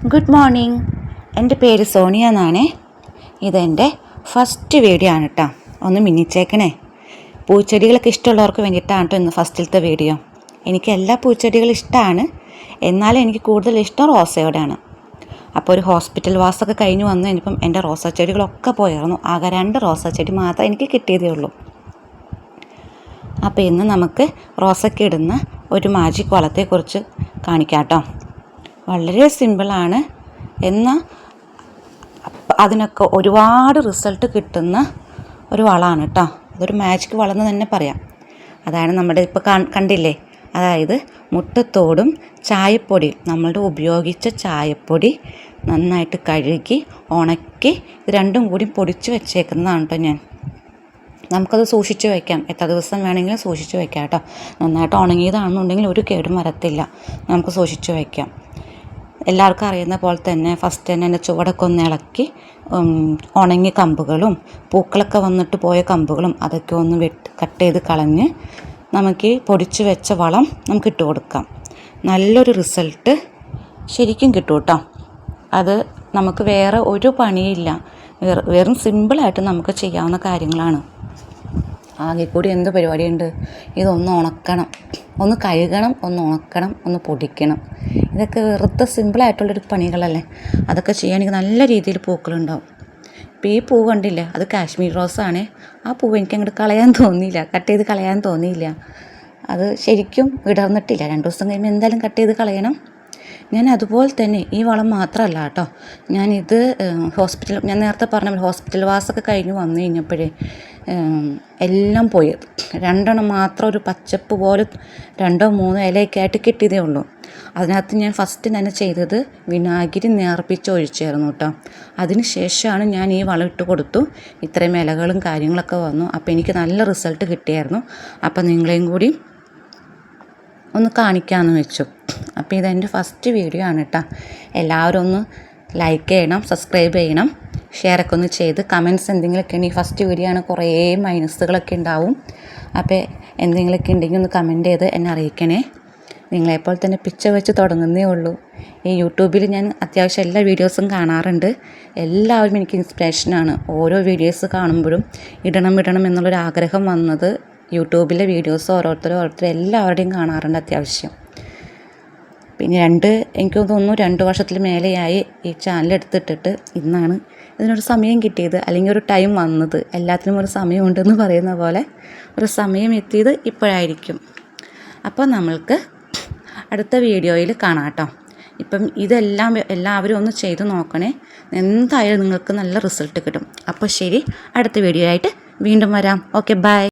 Good morning. എൻ്റെ പേര് സോണിയ എന്നാണേ. ഇതെൻ്റെ ഫസ്റ്റ് വീഡിയോ ആണ് കേട്ടോ. ഒന്ന് മിന്നിച്ചേക്കണേ. പൂച്ചെടികളൊക്കെ ഇഷ്ടമുള്ളവർക്ക് വേണ്ടിയിട്ടാണ് കേട്ടോ ഇന്ന് ഫസ്റ്റിലത്തെ വീഡിയോ. എനിക്ക് എല്ലാ പൂച്ചെടികളും ഇഷ്ടമാണ്, എന്നാലും എനിക്ക് കൂടുതൽ ഇഷ്ടം റോസയോടാണ്. അപ്പോൾ ഒരു ഹോസ്പിറ്റൽ വാസമൊക്കെ കഴിഞ്ഞ് വന്നു കഴിഞ്ഞപ്പം എൻ്റെ റോസാ ചെടികളൊക്കെ പോയിരുന്നു. ആകെ 2 റോസാ ചെടി മാത്രമേ എനിക്ക് കിട്ടിയതേ ഉള്ളൂ. അപ്പോൾ ഇന്ന് നമുക്ക് റോസയ്ക്ക് ഇടുന്ന ഒരു മാജിക് വളത്തെക്കുറിച്ച് കാണിക്കാം കേട്ടോ. വളരെ സിമ്പിളാണ്, എന്നാൽ അതിനൊക്കെ ഒരുപാട് റിസൾട്ട് കിട്ടുന്ന ഒരു വളമാണ് കേട്ടോ. അതൊരു മാജിക് വളമെന്ന് തന്നെ പറയാം. അതാണ് നമ്മുടെ ഇപ്പോൾ കണ്ടില്ലേ, അതായത് മുട്ടത്തോടും ചായപ്പൊടിയും, നമ്മളുടെ ഉപയോഗിച്ച ചായപ്പൊടി നന്നായിട്ട് കഴുകി ഉണക്കി ഇത് രണ്ടും കൂടി പൊടിച്ച് വെച്ചേക്കുന്നതാണ് കേട്ടോ ഞാൻ. നമുക്കത് സൂക്ഷിച്ച് വയ്ക്കാം, എത്ര ദിവസം വേണമെങ്കിലും സൂക്ഷിച്ച് വയ്ക്കാം കേട്ടോ. നന്നായിട്ട് ഉണങ്ങിയതാണെന്നുണ്ടെങ്കിൽ ഒരു കേടും വരത്തില്ല, നമുക്ക് സൂക്ഷിച്ച് വയ്ക്കാം. എല്ലാവർക്കും അറിയുന്ന പോലെ തന്നെ ഫസ്റ്റ് തന്നെ എൻ്റെ ചുവടൊക്കെ ഒന്ന് ഇളക്കി ഉണങ്ങിയ കമ്പുകളും പൂക്കളൊക്കെ വന്നിട്ട് പോയ കമ്പുകളും അതൊക്കെ ഒന്ന് കട്ട് ചെയ്ത് കളഞ്ഞ് നമുക്ക് പൊടിച്ച് വെച്ച വളം നമുക്ക് ഇട്ട് കൊടുക്കാം. നല്ലൊരു റിസൾട്ട് ശരിക്കും കിട്ടും കേട്ടോ. അത് നമുക്ക് വേറെ ഒരു പണിയില്ല, വെറും സിമ്പിളായിട്ട് നമുക്ക് ചെയ്യാവുന്ന കാര്യങ്ങളാണ്. ആകെ കൂടി എന്ത് പരിപാടിയുണ്ട്, ഇതൊന്ന് ഉണക്കണം, ഒന്ന് കഴുകണം, ഒന്ന് ഉണക്കണം, ഒന്ന് പൊടിക്കണം. ഇതൊക്കെ വെറുതെ സിമ്പിളായിട്ടുള്ളൊരു പണികളല്ലേ. അതൊക്കെ ചെയ്യാനെങ്കിൽ നല്ല രീതിയിൽ പൂക്കളുണ്ടാവും. ഇപ്പോൾ ഈ പൂ കണ്ടില്ലേ, അത് കാശ്മീർ റോസാണേ. ആ പൂവ് എനിക്ക് അങ്ങോട്ട് കളയാൻ തോന്നിയില്ല, കട്ട് ചെയ്ത് കളയാൻ തോന്നിയില്ല. അത് ശരിക്കും വിടർന്നിട്ടില്ല. 2 ദിവസം കഴിയുമ്പോൾ എന്തായാലും കട്ട് ചെയ്ത് കളയണം. ഞാൻ അതുപോലെ തന്നെ ഈ വളം മാത്രമല്ല കേട്ടോ, ഞാനിത് ഞാൻ നേരത്തെ പറഞ്ഞ ഹോസ്പിറ്റൽ വാസമൊക്കെ കഴിഞ്ഞ് വന്നു കഴിഞ്ഞപ്പോഴേ എല്ലാം പോയി. 2 മാത്രം ഒരു പച്ചപ്പ് പോലെ 2-3 ഇലയൊക്കെ ആയിട്ട് കിട്ടിയതേ ഉള്ളൂ. അതിനകത്ത് ഞാൻ ഫസ്റ്റ് തന്നെ ചെയ്തത് വിനാഗിരി നേർപ്പിച്ച് ഒഴിച്ചായിരുന്നു കേട്ടോ. അതിന് ശേഷമാണ് ഞാൻ ഈ വളം ഇട്ട് കൊടുത്തു. ഇത്രയും ഇലകളും കാര്യങ്ങളൊക്കെ വന്നു. അപ്പോൾ എനിക്ക് നല്ല റിസൾട്ട് കിട്ടിയായിരുന്നു. അപ്പോൾ നിങ്ങളെയും കൂടി ഒന്ന് കാണിക്കാമെന്ന് വെച്ചു. അപ്പോൾ ഇതെൻ്റെ ഫസ്റ്റ് വീഡിയോ ആണ് കേട്ടോ. എല്ലാവരും ഒന്ന് ലൈക്ക് ചെയ്യണം, സബ്സ്ക്രൈബ് ചെയ്യണം, ഷെയറൊക്കെ ഒന്ന് ചെയ്ത് കമൻറ്റ്സ് എന്തെങ്കിലുമൊക്കെ ഉണ്ടെങ്കിൽ, ഫസ്റ്റ് വീഡിയോ ആണ്, കുറേ മൈനസുകളൊക്കെ ഉണ്ടാവും. അപ്പോൾ എന്തെങ്കിലുമൊക്കെ ഉണ്ടെങ്കിൽ ഒന്ന് കമൻറ്റ് ചെയ്ത് എന്നെ അറിയിക്കണേ. നിങ്ങളെപ്പോലെ തന്നെ പിച്ച വെച്ച് തുടങ്ങുന്നേ ഉള്ളൂ. ഈ യൂട്യൂബിൽ ഞാൻ അത്യാവശ്യം എല്ലാ വീഡിയോസും കാണാറുണ്ട്. എല്ലാവരും എനിക്ക് ഇൻസ്പിറേഷനാണ്. ഓരോ വീഡിയോസ് കാണുമ്പോഴും ഇടണം എന്നുള്ളൊരു ആഗ്രഹം വന്നത് യൂട്യൂബിലെ വീഡിയോസ് ഓരോരുത്തർ എല്ലാവരുടെയും കാണാറുണ്ട് അത്യാവശ്യം. പിന്നെ എനിക്ക് തോന്നുന്നു 2 വർഷത്തിൽ മേലെയായി ഈ ചാനൽ എടുത്തിട്ടിട്ട്. ഇന്നാണ് ഇതിനൊരു സമയം കിട്ടിയത്, അല്ലെങ്കിൽ ഒരു ടൈം വന്നത്. എല്ലാത്തിനും ഒരു സമയമുണ്ടെന്ന് പറയുന്ന പോലെ ഒരു സമയം എത്തിയത് ഇപ്പോഴായിരിക്കും. അപ്പോൾ നമ്മൾക്ക് അടുത്ത വീഡിയോയിൽ കാണാം കേട്ടോ. ഇപ്പം ഇതെല്ലാം എല്ലാവരും ഒന്ന് ചെയ്ത് നോക്കണേ. എന്തായാലും നിങ്ങൾക്ക് നല്ല റിസൾട്ട് കിട്ടും. അപ്പോൾ ശരി, അടുത്ത വീഡിയോ ആയിട്ട് വീണ്ടും വരാം. Okay, by.